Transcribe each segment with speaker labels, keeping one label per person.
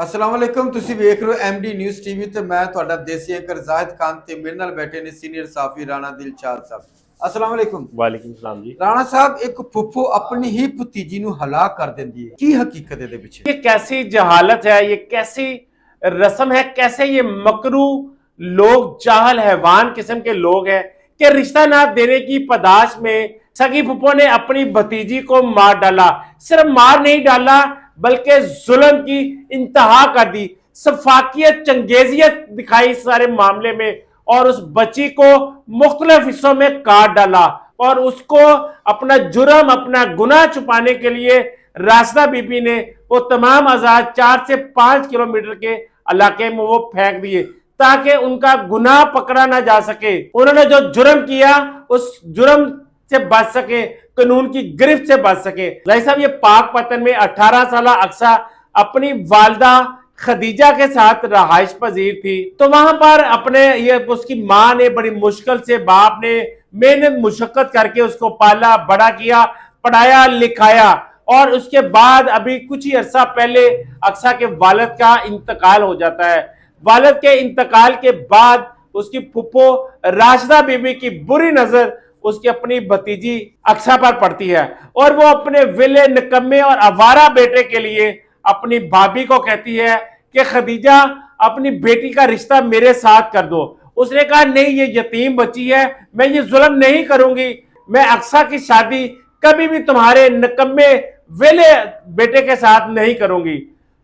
Speaker 1: अस्सलाम वालेकुम ਤੁਸੀਂ ਵੇਖ ਰਹੇ ਹੋ ਐਮਡੀ ਨਿਊਜ਼ ਟੀਵੀ ਤੇ ਮੈਂ ਤੁਹਾਡਾ ਦੇਸੀ ਐਂਕਰ ਜ਼ਾਹਿਦ ਖਾਨ ਤੇ ਮੇਰੇ ਨਾਲ ਬੈਠੇ ਨੇ ਸੀਨੀਅਰ ਸਾਫੀ ਰਾਣਾ ਦਿਲਸ਼ਾਦ ਸਾਹਿਬ। अस्सलाम वालेकुम।
Speaker 2: वालेकुम सलाम जी।
Speaker 1: राणा साहब एक फुफ्फो अपनी ही भतीजी ਨੂੰ ਹਲਾਕ ਕਰ ਦਿੰਦੀ है, की हकीकत है पीछे?
Speaker 2: ये कैसी जहालत है, ये कैसी रस्म है, कैसे ये मकरू लोग जाहल हैवान किस्म के लोग हैं कि रिश्ता ना देने की पदाश में सगी फुप्पो ने अपनी भतीजी को मार डाला। सिर्फ मार नहीं डाला बल्कि जुल्म की इंतहा कर दी, सफाकियत चंगेजियत दिखाई इस सारे मामले में और उस बच्ची को मुख्तलिफ हिस्सों में काट डाला और उसको अपना जुर्म अपना गुनाह छुपाने के लिए रास्ता बीबी ने वो तमाम आजाद 4 से 5 किलोमीटर के इलाके में वो फेंक दिए ताकि उनका गुनाह पकड़ा ना जा सके। उन्होंने जो जुर्म किया उस जुर्म से बच सके, कानून की गिरफ्त से बच सके। भाई साहब, ये पाक पतन में 18 साल अक्सा अपनी वालदा खदीजा के साथ रहाइश पजीर थी, तो वहां पर अपने ये उसकी माँ ने बड़ी मुश्किल से, बाप ने मेहनत मुशक्कत करके उसको पाला बड़ा किया, पढ़ाया लिखाया और उसके बाद अभी कुछ ही अरसा पहले अक्सा के वालिद का इंतकाल हो जाता है। वालिद के इंतकाल के बाद उसकी फुप्पो राशिदा बीबी की बुरी नजर उसकी अपनी भतीजी अक्सा पर पड़ती है और वो अपने विले निकम्मे और आवारा बेटे के लिए अपनी भाभी को कहती है कि खदीजा अपनी बेटी का रिश्ता मेरे साथ कर दो। उसने कहा नहीं, ये यतीम बच्ची है, मैं ये जुल्म नहीं करूंगी, मैं अक्सा की शादी कभी भी तुम्हारे निकम्मे वेले बेटे के साथ नहीं करूंगी।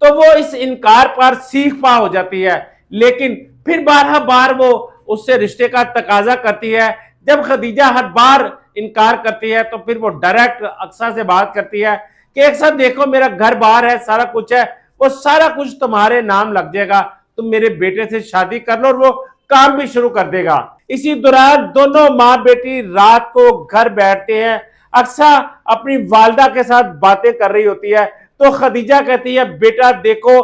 Speaker 2: तो वो इस इनकार पर सीख पा हो जाती है, लेकिन फिर बार वो उससे रिश्ते का तकाजा करती है। जब खदीजा हर बार इनकार करती है तो फिर वो डायरेक्ट अक्सा से बात करती है कि एक साथ देखो, मेरा घर बाहर है, सारा कुछ है, वो सारा कुछ तुम्हारे नाम लग जाएगा, तुम मेरे बेटे से शादी कर लो और वो काम भी शुरू कर देगा। इसी दौरान दोनों माँ बेटी रात को घर बैठते हैं। अक्सा अपनी वालदा के साथ बातें कर रही होती है तो खदीजा कहती है, बेटा देखो,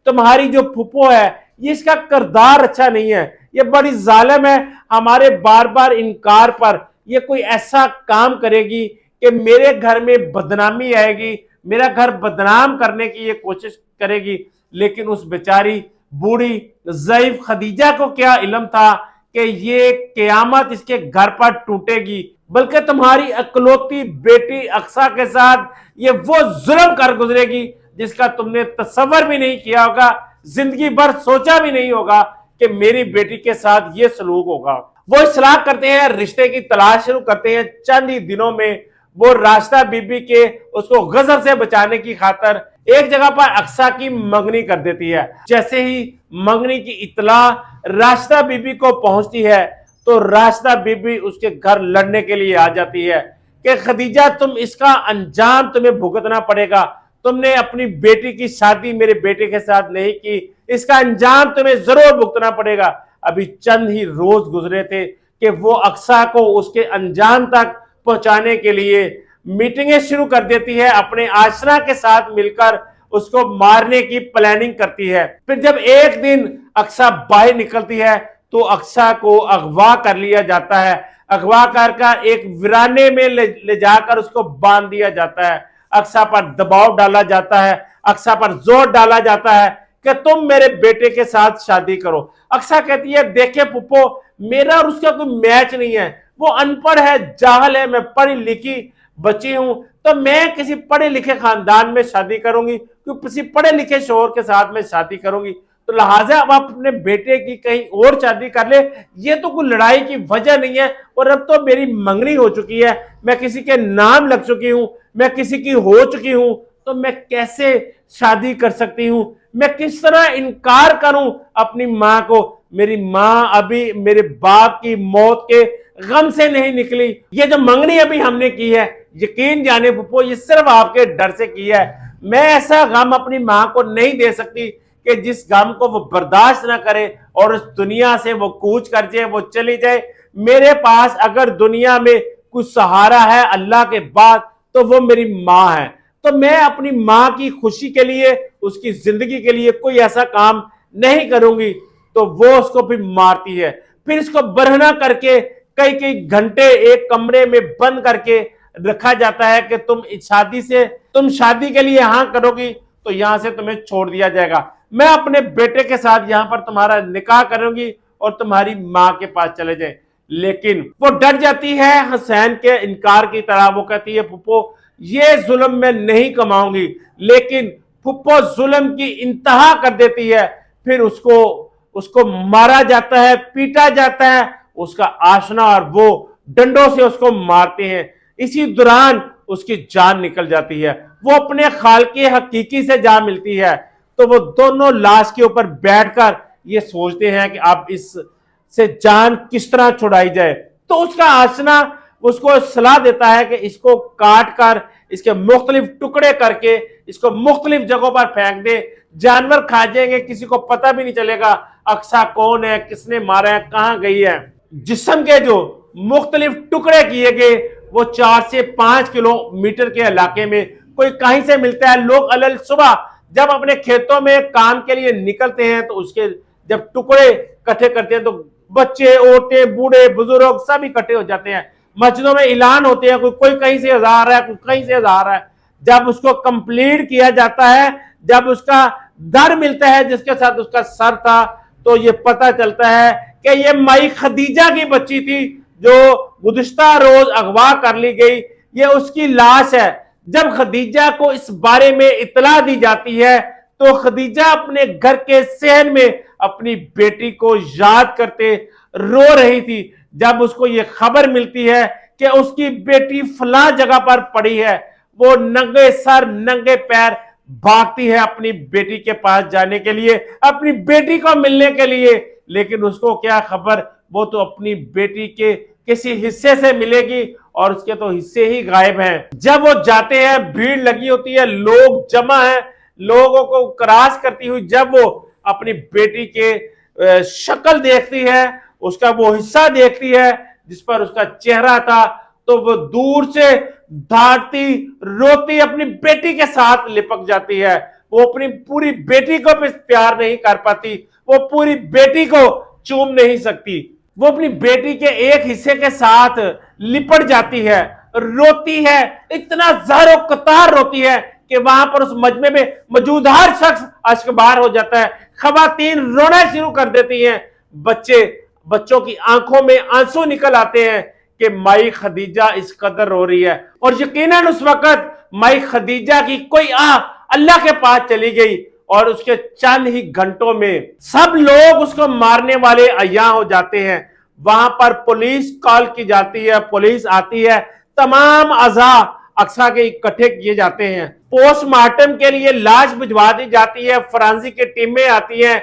Speaker 2: तुम्हारी जो फुप्पो है ये इसका किरदार अच्छा नहीं है, ये बड़ी जालिम है, हमारे बार बार इनकार पर ये कोई ऐसा काम करेगी कि मेरे घर में बदनामी आएगी, मेरा घर बदनाम करने की ये कोशिश करेगी। लेकिन उस बेचारी बूढ़ी ज़ईफ खदीजा को क्या इल्म था कि ये क़यामत इसके घर पर टूटेगी, बल्कि तुम्हारी अकलौती बेटी अक्सा के साथ ये वो जुल्म कर गुजरेगी जिसका तुमने तसव्वुर भी नहीं किया होगा, जिंदगी भर सोचा भी नहीं होगा कि मेरी बेटी के साथ ये सलूक होगा। वो इस्लाह करते हैं, रिश्ते की तलाश शुरू करते हैं। चंद ही दिनों में वो राशिदा बीबी के उसको गजब से बचाने की खातर एक जगह पर अक्सा की मंगनी कर देती है। जैसे ही मंगनी की इत्तला राशिदा बीबी को पहुंचती है तो राशिदा बीबी उसके घर लड़ने के लिए आ जाती है कि खदीजा, तुम इसका अंजाम तुम्हें भुगतना पड़ेगा, तुमने अपनी बेटी की शादी मेरे बेटे के साथ नहीं की, इसका अंजाम तुम्हें जरूर भुगतना पड़ेगा। अभी चंद ही रोज गुजरे थे कि वो अक्सा को उसके अंजाम तक पहुंचाने के लिए मीटिंगें शुरू कर देती है, अपने आशरा के साथ मिलकर उसको मारने की प्लानिंग करती है। फिर जब एक दिन अक्सा बाहर निकलती है तो अक्सा को अगवा कर लिया जाता है। अगवा कर एक वीराने में ले जाकर उसको बांध दिया जाता है। अक्सा पर दबाव डाला जाता है, अक्सा पर जोर डाला जाता है कि तुम मेरे बेटे के साथ शादी करो। अक्सा कहती है, देखे पुप्पो, मेरा और उसका कोई मैच नहीं है, वो अनपढ़ है, जाहल है, मैं पढ़ी लिखी बच्ची हूं, तो मैं किसी पढ़े लिखे खानदान में शादी करूंगी, किसी पढ़े लिखे शोहर के साथ में शादी करूंगी, तो लिहाजा अब आप अपने बेटे की कहीं और शादी कर ले, ये तो कोई लड़ाई की वजह नहीं है। और अब तो मेरी मंगनी हो चुकी है, मैं किसी के नाम लग चुकी हूं, मैं किसी की हो चुकी हूं, तो मैं कैसे शादी कर सकती हूं, मैं किस तरह इनकार करूं अपनी मां को। मेरी मां अभी मेरे बाप की मौत के गम से नहीं निकली। ये जो मंगनी अभी हमने की है, यकीन जाने पुप्पो, ये सिर्फ आपके डर से की है। मैं ऐसा गम अपनी मां को नहीं दे सकती कि जिस गम को वो बर्दाश्त ना करे और उस दुनिया से वो कूच कर जाए, वो चली जाए। मेरे पास अगर दुनिया में कुछ सहारा है अल्लाह के बाद तो वो मेरी मां है। तो मैं अपनी मां की खुशी के लिए, उसकी जिंदगी के लिए कोई ऐसा काम नहीं करूंगी। तो वो उसको फिर मारती है, फिर इसको बरहना करके कई घंटे एक कमरे में बंद करके रखा जाता है कि तुम शादी के लिए हाँ करोगी तो यहां से तुम्हें छोड़ दिया जाएगा, मैं अपने बेटे के साथ यहां पर तुम्हारा निकाह करूंगी और तुम्हारी मां के पास चले जाए। लेकिन वो डर जाती है हुसैन के इनकार की तरह। वो कहती है फुप्पो ये जुल्म मैं नहीं कमाऊंगी। लेकिन फुप्पो जुल्म की इंतहा कर देती है। फिर उसको मारा जाता है, पीटा जाता है। उसका आशना और वो डंडों से उसको मारते हैं। इसी दौरान उसकी जान निकल जाती है। वो अपने खालके हकीकी से जा मिलती है। तो वो दोनों लाश के ऊपर बैठकर ये सोचते हैं कि अब इस से जान किस तरह छुड़ाई जाए। तो उसका आशना उसको सलाह देता है कि इसको काट कर इसके मुख्तलिफ टुकड़े करके इसको मुख्तलिफ जगहों पर फेंक दे, जानवर खा जाएंगे, किसी को पता भी नहीं चलेगा अक्सा कौन है, किसने मारा है, कहां गई है। जिस्म के जो मुख्तलिफ टुकड़े किए गए वो 4 से 5 किलोमीटर के इलाके में कोई कहीं से मिलता है। लोग अलल सुबह जब अपने खेतों में काम के लिए निकलते हैं तो उसके जब टुकड़े इकट्ठे करते हैं तो बच्चे, औरतें, बूढ़े, बुजुर्ग सब इकट्ठे हो जाते हैं। मस्जिदों में ऐलान होते हैं, कोई कहीं से जा रहा है, कोई कहीं से जा रहा है। जब उसको कंप्लीट किया जाता है, जब उसका दर मिलता है जिसके साथ उसका सर था, तो ये पता चलता है कि ये माई खदीजा की बच्ची थी जो गुज़िश्ता रोज अगवा कर ली गई। ये उसकी लाश है। जब खदीजा को इस बारे में इतला दी जाती है तो खदीजा अपने घर के सहन में अपनी बेटी को याद करते रो रही थी। जब उसको ये खबर मिलती है कि उसकी बेटी फलां जगह पर पड़ी है, वो नंगे सर नंगे पैर भागती है अपनी बेटी के पास जाने के लिए, अपनी बेटी को मिलने के लिए। लेकिन उसको क्या खबर, वो तो अपनी बेटी के किसी हिस्से से मिलेगी और उसके तो हिस्से ही गायब हैं। जब वो जाते हैं भीड़ लगी होती है, लोग जमा है, लोगों को क्रॉस करती हुई जब वो अपनी बेटी के शक्ल देखती है, उसका वो हिस्सा देखती है जिस पर उसका चेहरा था, तो वो दूर से भागती रोती अपनी बेटी के साथ लिपक जाती है। वो अपनी पूरी बेटी को भी प्यार नहीं कर पाती, वो पूरी बेटी को चूम नहीं सकती। वो अपनी बेटी के एक हिस्से के साथ लिपट जाती है, रोती है, इतना ज़ारो कतार रोती है कि वहां पर उस मजमे में मौजूद हर शख्स अश्कबार हो जाता है। खवातीन रोना शुरू कर देती हैं, बच्चों की आंखों में आंसू निकल आते हैं कि माई खदीजा इस कदर रो रही है। और यकीनन उस वक्त माई खदीजा की कोई अल्लाह के पास चली गई और उसके चंद ही घंटों में सब लोग उसको मारने वाले अय्या हो जाते हैं। वहां पर पुलिस कॉल की जाती है, पुलिस आती है, तमाम अज़ा अक्सा के इकट्ठे किए जाते हैं, पोस्टमार्टम के लिए लाश भिजवा दी जाती है, फॉरेंसिक की टीमें आती हैं,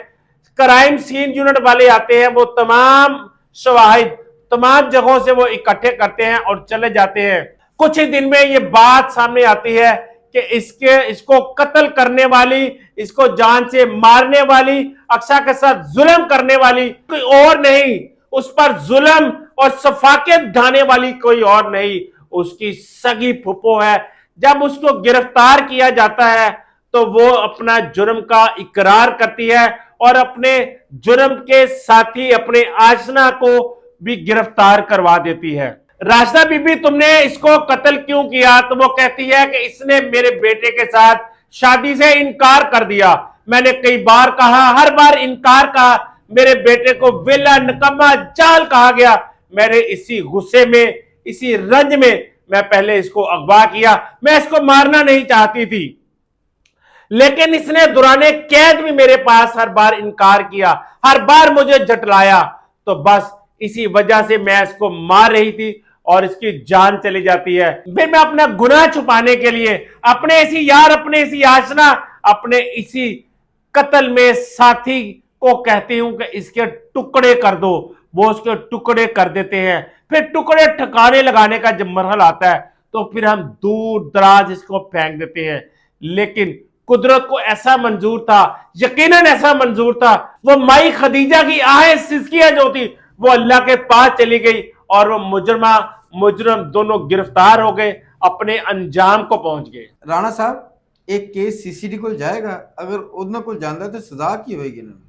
Speaker 2: क्राइम सीन यूनिट वाले आते हैं, वो तमाम शवाहिद तमाम जगहों से वो इकट्ठे करते हैं और चले जाते हैं। कुछ ही दिन में ये बात सामने आती है कि इसको कत्ल करने वाली, इसको जान से मारने वाली, अक्सा के साथ जुल्म करने वाली कोई और नहीं, उस पर जुल्म और सफाके ढाने वाली कोई और नहीं, उसकी सगी फुप्पो है। जब उसको गिरफ्तार किया जाता है तो वो अपना जुर्म का इकरार करती है और अपने जुर्म के साथी अपने आशना को भी गिरफ्तार करवा देती है। राशिदा बीबी तुमने इसको कत्ल क्यों किया? तो वो कहती है कि इसने मेरे बेटे के साथ शादी से इनकार कर दिया। मैंने कई बार कहा, हर बार इनकार कहा, मेरे बेटे को विला निकम्मा जाल कहा गया। मैंने इसी गुस्से में, इसी रंज में मैं पहले इसको अगवा किया। मैं इसको मारना नहीं चाहती थी, लेकिन इसने दौराने कैद भी मेरे पास हर बार इनकार किया, हर बार मुझे झटलाया। तो बस इसी वजह से मैं इसको मार रही थी और इसकी जान चली जाती है। फिर मैं अपना गुनाह छुपाने के लिए अपने इसी यार, अपने इसी आशना, अपने इसी कत्ल में साथी को कहती हूं कि इसके टुकड़े कर दो। वो उसके टुकड़े कर देते हैं। फिर टुकड़े ठिकाने लगाने का जब मरहला आता है तो फिर हम दूर दराज इसको फेंक देते हैं। लेकिन कुदरत को ऐसा मंजूर था, यकीनन ऐसा मंजूर था, वो माई खदीजा की आहें सिसकियां जो थी वो अल्लाह के पास चली गई और वो मुजरम दोनों गिरफ्तार हो गए, अपने अंजाम को पहुंच गए।
Speaker 1: राणा साहब, एक केस सीसीडी को जाएगा, अगर उतना को जानता है तो सजा की होगी ना?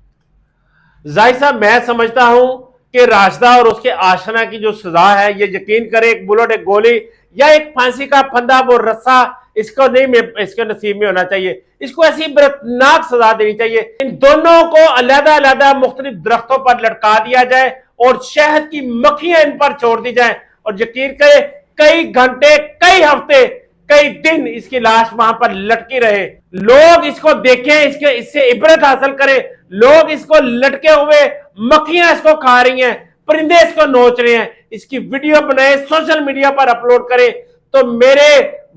Speaker 2: जाहिर साहब, मैं समझता हूं कि राशिदा और उसके आशना की जो सजा है, ये यकीन करें एक बुलेट, एक गोली या एक फांसी का फंदा, वो रस्सा इसको नहीं, इसके नसीब में होना चाहिए। इसको ऐसी इबरतनाक सजा देनी चाहिए। इन दोनों को अलग अलग मुख्तलिफ दरख्तों पर लटका दिया जाए और शहद की मक्खियां इन पर छोड़ दी जाए, और यकीन करें कई घंटे, कई हफ्ते, कई दिन इसकी लाश वहां पर लटकी रहे। लोग इसको देखें, इससे इबरत हासिल करें। लोग इसको लटके हुए, मक्खियां इसको खा रही हैं, परिंदे इसको नोच रहे हैं, इसकी वीडियो बनाए, सोशल मीडिया पर अपलोड करें, तो मेरे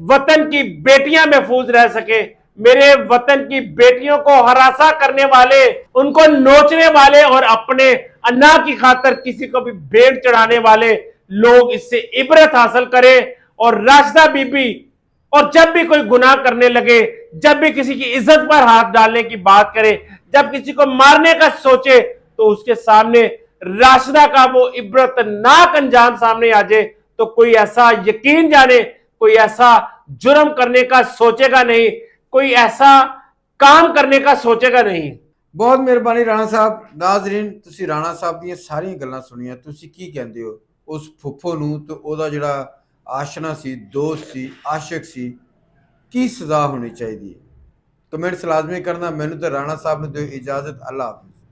Speaker 2: वतन की बेटियां महफूज रह सके। मेरे वतन की बेटियों को हरासा करने वाले, उनको नोचने वाले और अपने अन्ना की खातर किसी को भी भेंट चढ़ाने वाले लोग इससे इबरत हासिल करें। और राशिदा बीबी, और जब भी कोई गुनाह करने लगे, जब भी किसी की इज्जत पर हाथ डालने की बात करे, जब किसी को मारने का सोचे, तो उसके सामने राशिदा का वो इबरतनाक अंजाम सामने आ जाए, तो कोई ऐसा, यकीन जाने, कोई ऐसा जुर्म करने का सोचेगा नहीं, कोई ऐसा काम करने का सोचेगा नहीं।
Speaker 1: बहुत ਮਿਹਰਬਾਨੀ ਰਾਣਾ ਸਾਹਿਬ। ਨਾਜ਼ਰੀਨ, ਤੁਸੀਂ ਰਾਣਾ ਸਾਹਿਬ ਦੀਆਂ ਸਾਰੀਆਂ ਗੱਲਾਂ ਸੁਣੀਆਂ, ਤੁਸੀਂ ਕੀ ਕਹਿੰਦੇ ਹੋ ਉਸ ਫੁੱਫੋ ਨੂੰ ਤੇ ਉਹਦਾ ਜਿਹੜਾ ਆਸ਼ਨਾ ਸੀ, ਦੋਸਤ ਸੀ, ਆਸ਼ਿਕ ਸੀ, ਕੀ ਸਜ਼ਾ ਹੋਣੀ ਚਾਹੀਦੀ ਹੈ? ਕਮੈਂਟਸ ਲਾਜ਼ਮੀ ਕਰਨਾ। ਮੈਨੂੰ ਤੇ ਰਾਣਾ ਸਾਹਿਬ ਨੂੰ ਦਿਓ ਇਜਾਜ਼ਤ। ਅੱਲਾ ਹਾਫਿਜ਼।